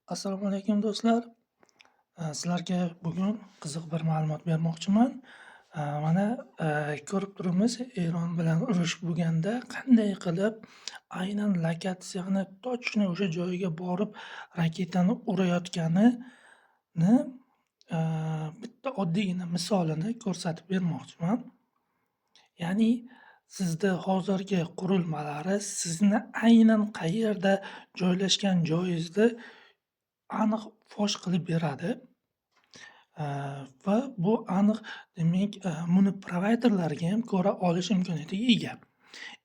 Assalomu alaykum do'stlar. Sizlarga bugun qiziq bir ma'lumot bermoqchiman. Mana, ko'rib turibmiz, Eron bilan urush bo'lganda qanday qilib aynan lokatsiyani точно o'sha joyiga borib raketani urayotganini, bitta oddiygina misolini ko'rsatib bermoqchiman. Ya'ni sizda hozirgi qurilmalari sizni aynan qayerda joylashgan joyingizni aniq fosh qilib beradi. Va bu aniq demak, buni provayderlarga ham ko'ra olish imkoniyatiga ega.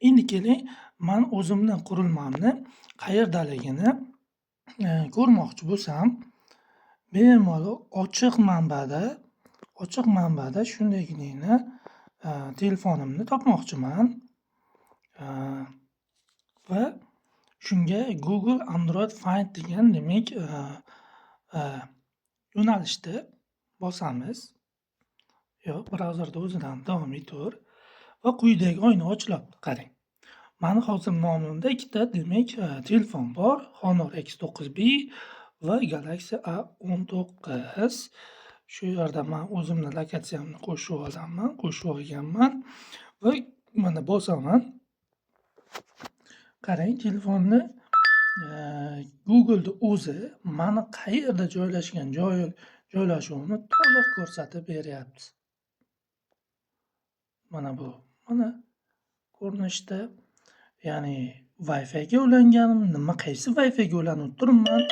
Endi keling, man o'zimni qurilmamni qayerdaligini ko'rmoqchi bo'lsam, bemalol ochiq manbada shundagina telefonimni topmoqchiman. Va shunga Google Android Find degan demak yo'nalishni bosamiz. Brauzerda o'zidan davom etaver va quyidagi oyna ochiladi. Qarang. Mani hozir nomimda ikkita demak telefon bor. Honor X9B va Galaxy A19. Shu yerda men o'zimni lokatsiyamni qo'shib olganman va mana bosaman. Qarang, telefonni Google'da o'zi mani qayerda joylashuvimni to'liq ko'rsatib beryapti. Mana bu. Mana ko'rinishda, ya'ni Wi-Fi'ga ulanganim, qaysi Wi-Fi'ga ulanib turibman.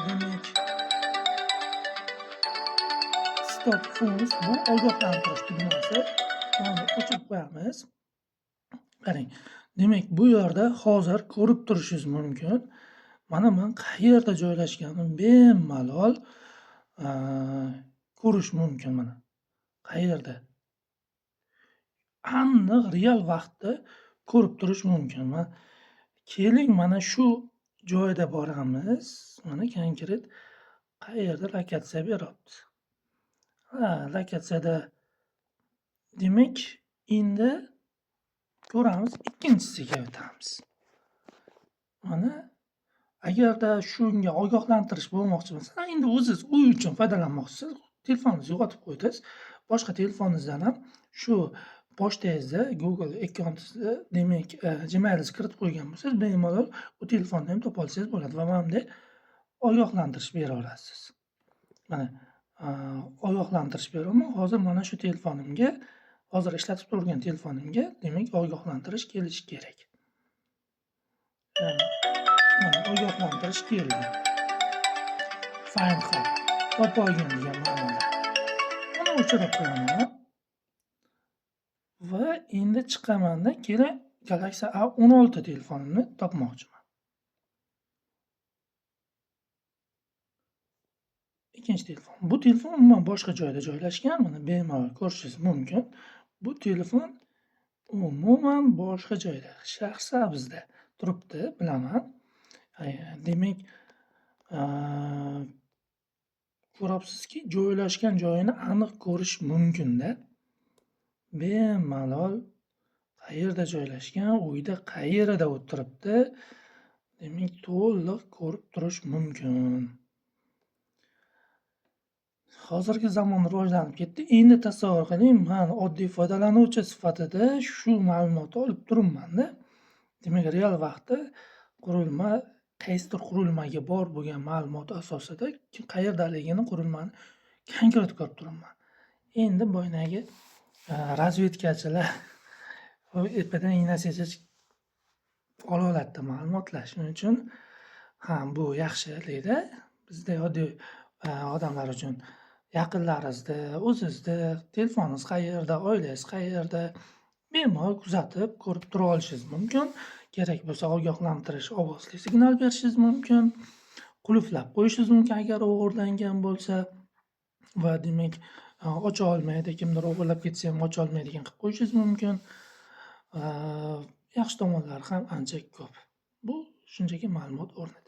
Demak, Stop Phones bu ogohlantirish tugmasi. Buni o'chirib qo'yamiz. Qarang. Demak, bu yerda hozir ko'rib turishingiz mumkin. Mana men qayerda joylashganimni bemalol ko'rish mumkin mana. Qayerda? Aniq real vaqtda ko'rib turish mumkin. Keling, mana shu joyda boramiz. Mana konkret qayerda lokatsiya beryapti. Lokatsiyada demak, endi ko'ramiz, ikkinchisiga o'tamiz. Mana agarda shunga ogohlantirish bo'lmoqchi bo'lsangiz, endi o'zingiz uy uchun foydalanmoqchisiz, telefoningizni yo'qotib qo'ydingiz. Boshqa telefoningizdan ham shu pochtangizda Google akkauntingizni demak Gmail'ingizni kiritib qo'ygan bo'lsangiz, bemalol u telefonni ham topa olsangiz bo'ladi va mana bunday ogohlantirish bera olasiz. Mana ogohlantirish beraman. Hozir mana shu telefonimga, hozir ishlatib turgan telefonimga demak ogohlantirish kelishi kerak. Mana ogohlantirish keldi. Find Hub topolgan degan ma'noda. Buni o'chirib qo'yaman. Va endi chiqaman-da, keling Galaxy A16 telefonimni topmoqchiman. Ikkinchi telefon. Bu telefon umuman boshqa joyda joylashgan. Mana bemalol ko'rishingiz mumkin. Bu telefon umuman boshqa joyda, Shahrisabzda turibdi, bilaman. Demak, ko'ryapsizki, joylashgan joyini aniq ko'rish mumkin-da. Bemalol qayerda joylashgan, uyda qayerda o'tiribdi, demak to'liq ko'rib turish mumkin. Hozirgi zamon rivojlanib ketdi. Endi tasavvur qiling, men oddiy foydalanuvchi sifatida shu ma'lumotni olib turibman-da. Demak, real vaqtda qurilma qaysidir qurilmaga bor bo'lgan ma'lumot asosida qayerdaligini qurilmani konkret ko'rib turibman. Endi boyagi razvedkachilar epidan iynasigacha ola oladi ma'lumotlar. Shuning uchun ham bu yaxshilikda bizda oddiy odamlar uchun yaqinlaringizda, o'zingizda telefoningiz qayerda, oilangiz qayerda bemalol kuzatib, ko'rib tura olishingiz mumkin. Kerak bo'lsa ogohlantirish ovozli signal berishingiz mumkin. Qulflab qo'yishingiz mumkin agar o'g'irlangan bo'lsa va demak ocha olmaydi, kimdir o'g'irlab ketsa ham ocha olmaydigan qilib qo'yishingiz mumkin. Yaxshi tomonlari ham ancha ko'p. Bu shunchaki ma'lumot o'rnida.